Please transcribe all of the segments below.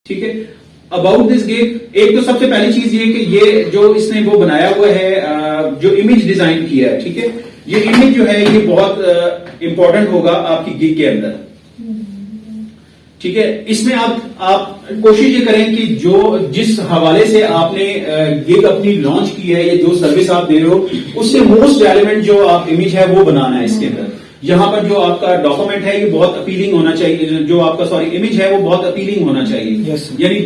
ठीक है। About this gig, एक तो सबसे पहली चीज ये कि ये जो इसने वो बनाया हुआ है, जो इमेज डिजाइन किया है, ठीक है, ये इमेज जो है ये बहुत इंपॉर्टेंट होगा आपकी गिग के अंदर, ठीक है। इसमें आप कोशिश ये करें कि जो जिस हवाले से आपने गिग अपनी लॉन्च की है या जो सर्विस आप दे रहे हो उससे मोस्ट रेलेवेंट जो आप इमेज है वो बनाना है इसके अंदर। यहां पर जो आपका डॉक्यूमेंट है ये बहुत अपीलिंग होना चाहिए, जो आपका इमेज है वो बहुत अपीलिंग होना चाहिए। यानी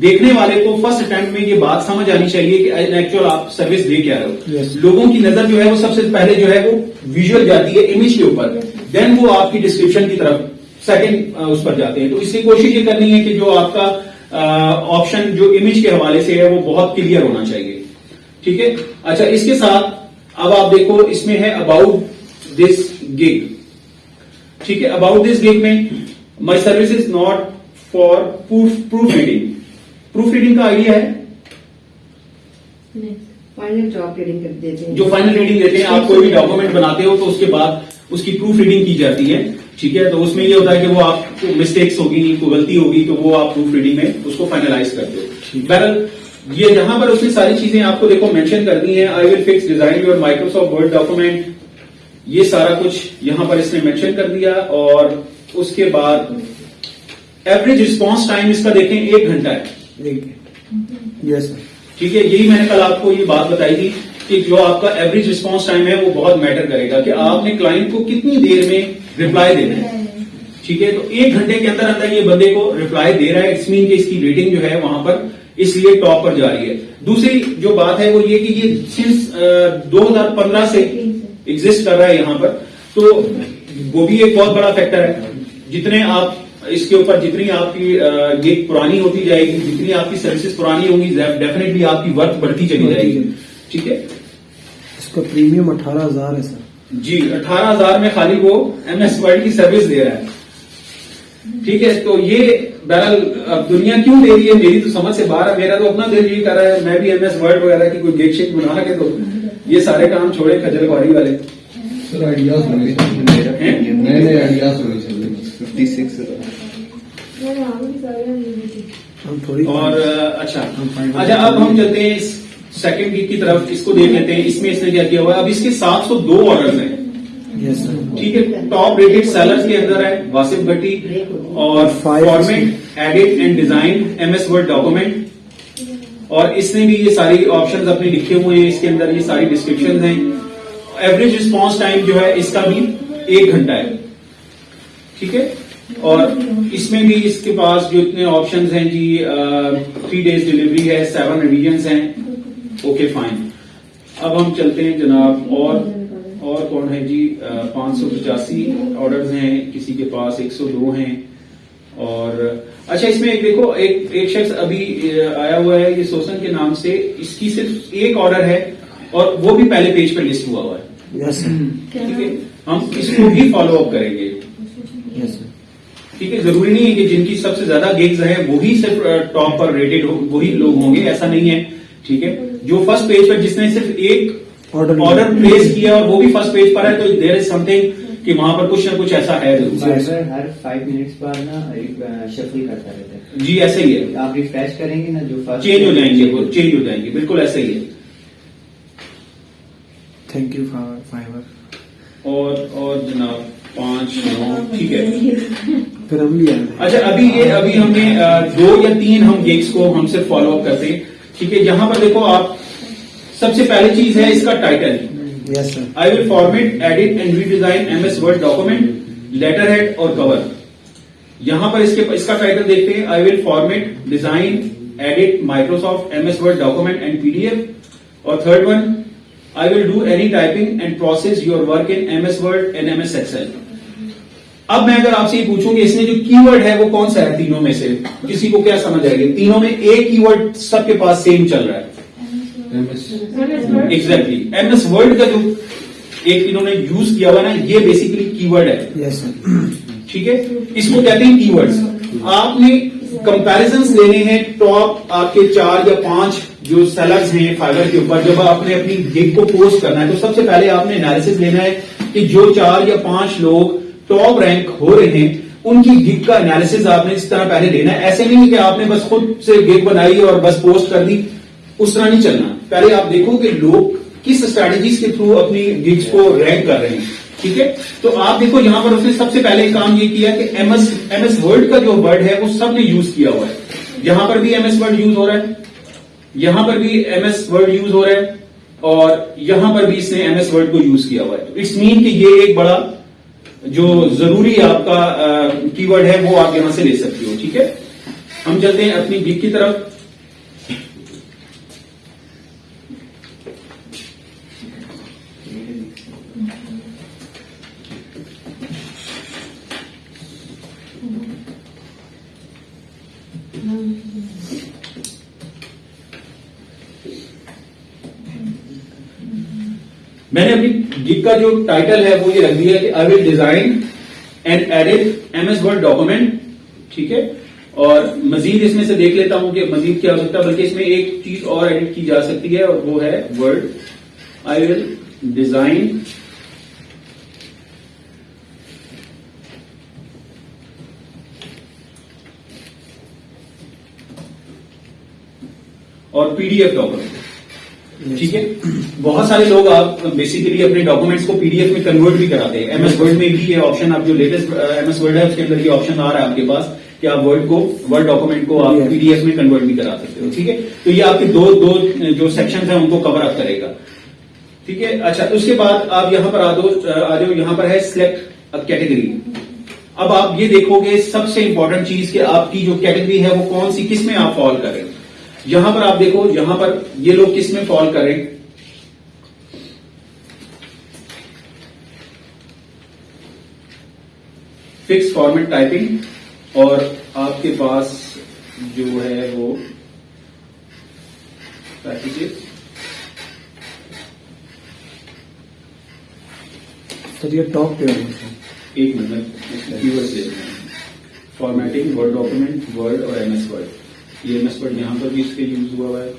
देखने वाले को फर्स्ट अटेम्प्ट में ये बात समझ आनी चाहिए कि एक्चुअल आप सर्विस दे क्या रहे हो। लोगों की नजर जो है वो सबसे पहले जो है वो विजुअल जाती है इमेज के ऊपर, देन वो आपकी डिस्क्रिप्शन की तरफ सेकंड उस पर जाते हैं। तो इसलिए कोशिश ये करनी है कि जो आपका ऑप्शन जो इमेज के हवाले से है वो बहुत क्लियर होना चाहिए, ठीक है। अच्छा, इसके साथ अब आप देखो इसमें है अबाउट दिस गिग, ठीक है। अबाउट दिस गिग में माई service is not for proof reading. Proof reading का आइडिया है? फाइनल जॉब रीडिंग कर देते हैं, जो फाइनल रीडिंग देते हैं, आप कोई भी डॉक्यूमेंट बनाते हो तो उसके बाद उसकी प्रूफ रीडिंग की जाती है, ठीक है। तो उसमें ये होता है कि वो आपको मिस्टेक्स होगी, कोई गलती होगी तो वो आप प्रूफ रीडिंग में उसको फाइनलाइज करते हो। बहरहाल ये जहां पर उसने सारी चीजें आपको देखो मेंशन कर दी हैं, I will fix design your Microsoft word document, ये सारा कुछ यहां पर इसने मेंशन कर दिया। और उसके बाद एवरेज रिस्पॉन्स टाइम इसका देखें 1 घंटा है। यस सर, ठीक है। यही मैंने कल आपको ये बात बताई थी कि जो आपका एवरेज रिस्पॉन्स टाइम है वो बहुत मैटर करेगा कि आपने क्लाइंट को कितनी देर में रिप्लाई देना है, ठीक है। तो 1 घंटे के अंदर अंदर ये बंदे को रिप्लाई दे रहा है, इट्स मीन कि इसकी रेटिंग जो है वहां पर इसलिए टॉप पर जा रही है। दूसरी जो बात है वो ये कि ये सिंस 2015 से एग्जिस्ट कर रहा है यहां पर, तो वो भी एक बहुत बड़ा फैक्टर है। जितने आप इसके ऊपर जितनी आपकी गिग पुरानी होती जाएगी, जितनी आपकी सर्विसेज पुरानी होंगी, डेफिनेटली आपकी वर्थ बढ़ती चली जाएगी, ठीक है। इसका प्रीमियम 18,000 है सर जी, 18,000 में खाली वो MS वर्ड की सर्विस दे रहा है, ठीक है। तो ये बहरहाल अब दुनिया क्यों दे रही है मेरी तो समझ से बाहर है। मेरा तो अपना दिल यही कर रहा है मैं भी MS वर्ड वगैरह की कोई गिग शिग बना के तो ये सारे काम छोड़े खजलख्वारी वाले। सर आइडियाज होने चाहिए, नए आइडियाज होने चाहिए। 56 हम थोड़ी और अच्छा अब हम चलते हैं इस सेकंड गिग की तरफ, इसको देख लेते हैं। इसमें इसने क्या किया हुआ है, अब इसके 702 ऑर्डर्स हैं, यस सर, ठीक है। टॉप रेटेड सेलर्स के अंदर है वासिफ भट्टी, और format edit and design MS word document, और इसने भी ये सारी ऑप्शंस अपने लिखे हुए हैं इसके अंदर, ये सारी डिस्क्रिप्शन हैं। एवरेज रिस्पॉन्स टाइम जो है इसका भी 1 घंटा है, ठीक है। और इसमें भी इसके पास जो इतने ऑप्शंस हैं जी, 3 days डिलीवरी है, 7 रिवीजन्स हैं, ओके फाइन। अब हम चलते हैं जनाब, और कौन है जी, 585 ऑर्डर्स हैं, किसी के पास 102 हैं। और अच्छा, इसमें एक देखो, एक शख्स अभी आया हुआ है ये सोसन के नाम से, इसकी सिर्फ एक ऑर्डर है और वो भी पहले पेज पर लिस्ट हुआ है, यस सर, ठीक है। हम इसको भी फॉलो अप करेंगे, यस सर, ठीक है। जरूरी नहीं है कि जिनकी सबसे ज्यादा गिग्स है वो ही सिर्फ टॉप पर रेटेड हो, वही लोग होंगे, ऐसा नहीं है, ठीक है। जो फर्स्ट पेज पर जिसने सिर्फ एक ऑर्डर प्लेस किया और वो भी फर्स्ट पेज पर है, तो देयर इज समथिंग कि वहां पर कुछ ना कुछ ऐसा है जरूर। हर 5 मिनट्स बाद ना एक शफल करता रहता है जी, ऐसा ही है। आप रिफ्रेश करेंगे ना जो फर्स्ट चेंज हो जाएंगे, वो चेंज हो जाएंगे, बिल्कुल ऐसा ही है। Thank you Fiverr. और जनाब 5 9, ठीक है। फिर हम भी आए। अच्छा, अभी हमने 2 या 3 हम गिग्स को हम सिर्फ फॉलो अप करते हैं, ठीक है। यहां पर देखो आप, सबसे पहली चीज है इसका title, yes sir, I will format edit and redesign MS word document, letter head और कवर। यहां पर इसका टाइटल देखते हैं, I will format design edit Microsoft MS word document and PDF। और third one, I will do any typing and process your work in MS word and MS Excel. अब मैं अगर आपसे ये पूछूं कि इसमें जो कीवर्ड है वो कौन सा है तीनों में से, किसी को क्या समझ आएगी? तीनों में एक कीवर्ड सबके पास सेम चल रहा है, एग्जैक्टली MS वर्ड का जो एक इन्होंने यूज किया हुआ ना, ये बेसिकली कीवर्ड है, यस सर, ठीक है। इसको कहते हैं कीवर्ड्स। आपने कंपैरिजंस लेने हैं टॉप आपके 4 या 5 जो सेलर्स हैं फाइवर के ऊपर। जब आपने अपनी गिग को पोस्ट करना है तो सबसे पहले आपने एनालिसिस लेना है कि जो 4 या 5 लोग टॉप रैंक हो रहे हैं उनकी गिग का एनालिसिस आपने इस तरह पहले लेना है। ऐसे नहीं है कि आपने बस खुद से गिग बनाई और बस पोस्ट कर दी, उस तरह नहीं चलना। पहले आप देखो कि लोग किस स्ट्रैटेजीज के थ्रू अपनी गिग्स को रैंक कर रहे हैं, ठीक है। तो आप देखो यहां पर उसने सबसे पहले काम ये किया कि एमएस वर्ड का जो वर्ड है वो सबने यूज किया हुआ है। यहां पर भी एमएस वर्ड यूज हो रहा है, यहां पर भी एमएस वर्ड यूज हो रहा है, और यहां पर भी इसने एमएस वर्ड को यूज किया हुआ है। तो इट्स मीन कि ये एक बड़ा जो जरूरी आपका कीवर्ड है वो आप यहां से ले सकते हो, ठीक है। हम चलते हैं अपनी गिग की तरफ। मैंने अपनी गिग का जो टाइटल है वो ये रख दिया कि I will design and edit MS word document, ठीक है। और मजीद इसमें से देख लेता हूं कि मजीद क्या हो सकता है, बल्कि इसमें एक चीज और एडिट की जा सकती है और वो है वर्ड। आई विल डिजाइन और पीडीएफ डॉक्यूमेंट, ठीक है। बहुत सारे लोग आप बेसिकली अपने डॉक्यूमेंट्स को पीडीएफ में कन्वर्ट भी कराते हैं। एमएस वर्ड में भी ये ऑप्शन, आप जो लेटेस्ट एमएस वर्ड है उसके अंदर ये ऑप्शन आ रहा है आपके पास कि आप वर्ड डॉक्यूमेंट को आप पीडीएफ में कन्वर्ट भी करा सकते हो, ठीक है। तो ये आपके दो जो सेक्शन है उनको कवर अप करेगा, ठीक है। अच्छा, उसके बाद आप यहां पर आ जाओ, यहां पर है सिलेक्ट अ कैटेगरी। अब आप ये देखोगे सबसे इंपॉर्टेंट चीज कि आपकी जो कैटेगरी है वो कौन सी, किस में आप फॉल कर रहे हो। यहां पर आप देखो, यहां पर ये लोग किस में फॉल कर रहे हैं। फिक्स फॉर्मेट टाइपिंग, और आपके पास जो है वो पैकेजेस। सर ये टॉप पे है। एक मिनट, कीवर्ड्स ले लेते हैं। फॉर्मेटिंग, वर्ड डॉक्यूमेंट, वर्ड और एमएस वर्ड। ये एमएस वर्ड यहां पर भी इसके यूज हुआ है।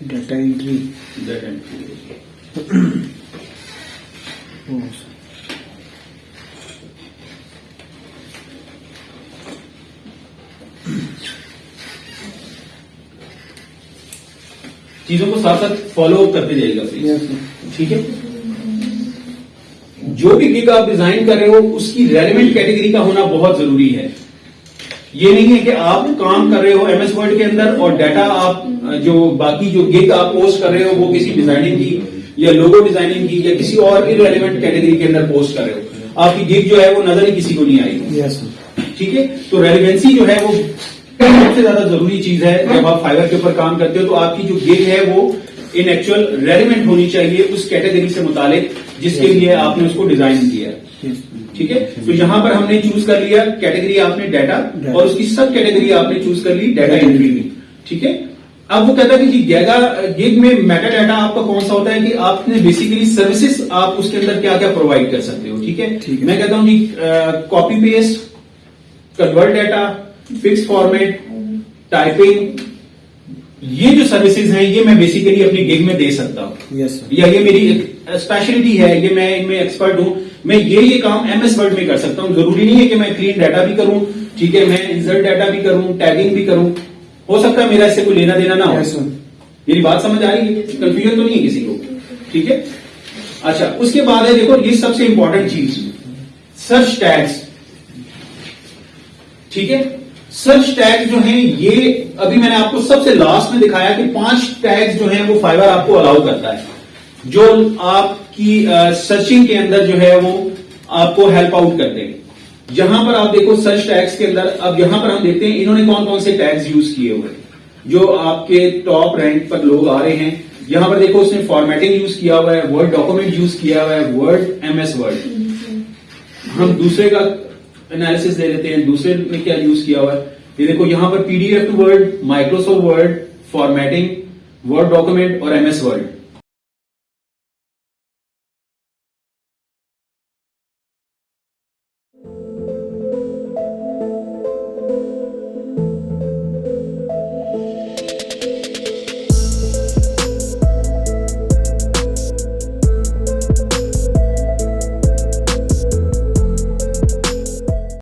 Data entry, That entry. चीजों को साथ साथ फॉलो अप करते जाइएगा प्लीज, ठीक है। जो भी गिग आप डिजाइन कर रहे हो उसकी रेलेवेंट कैटेगरी का होना बहुत जरूरी है। ये नहीं है कि आप काम कर रहे हो एमएस वर्ड के अंदर और डाटा आप जो बाकी जो गिग आप पोस्ट कर रहे हो वो किसी डिजाइनिंग की या लोगो डिजाइनिंग की या किसी और इररेलेवेंट कैटेगरी के अंदर पोस्ट कर रहे हो। आपकी गिग जो है वो नजर ही किसी को नहीं आएगी, यस, ठीक है। तो रेलिवेंसी जो है वो सबसे ज्यादा जरूरी चीज है। जब आप फाइवर के ऊपर काम करते हो तो आपकी जो गिग है वो इन एक्चुअल रेलिवेंट होनी चाहिए उस कैटेगरी से मुतालिक जिसके लिए आपने उसको डिजाइन किया है, ठीक है। तो यहां पर हमने चूज कर लिया कैटेगरी, आपने डाटा, और उसकी सब कैटेगरी आपने चूज कर ली डाटा एंट्री में, ठीक है। अब वो कहता है कि जी गिग में मेटा डाटा आपका कौन सा होता है कि आपने बेसिकली सर्विसेज आप उसके अंदर क्या क्या प्रोवाइड कर सकते हो, ठीक है। मैं कहता हूं जी copy paste, convert data, fix format, typing, ये जो सर्विसेज हैं ये मैं बेसिकली अपनी गिग में दे सकता हूं। यस, या ये मेरी स्पेशलिटी है, ये मैं इनमें एक्सपर्ट हूं। मैं ये काम एमएस वर्ड में कर सकता हूं। जरूरी नहीं है कि मैं क्लीन डाटा भी करूं, ठीक है, मैं इंसर्ट डाटा भी करूं, टैगिंग भी करूं। हो सकता है मेरा इससे कोई लेना देना ना हो। मेरी बात समझ आ रही है? कंफ्यूजन तो नहीं है किसी को, ठीक है। अच्छा, उसके बाद है देखो ये सबसे इंपॉर्टेंट चीज, सर्च टैग्स, ठीक है। सर्च टैग जो हैं ये अभी मैंने आपको सबसे लास्ट में दिखाया कि 5 टैग्स जो हैं वो फाइवर आपको अलाउ करता है, जो आपकी सर्चिंग के अंदर जो है वो आपको हेल्प आउट करते हैं। यहां पर आप देखो सर्च टैग्स के अंदर, अब यहां पर हम देखते हैं इन्होंने कौन कौन से टैग्स यूज किए हुए हैं जो आपके टॉप रैंक पर लोग आ रहे हैं। यहां पर देखो उसने फॉर्मेटिंग यूज किया हुआ है, वर्ड डॉक्यूमेंट यूज किया हुआ है, वर्ड, एमएस वर्ड। हम दूसरे का एनालिसिस ले लेते हैं, दूसरे में क्या यूज किया हुआ है। ये देखो यहां पर PDF to word, Microsoft word, formatting, word document और एमएस वर्ड।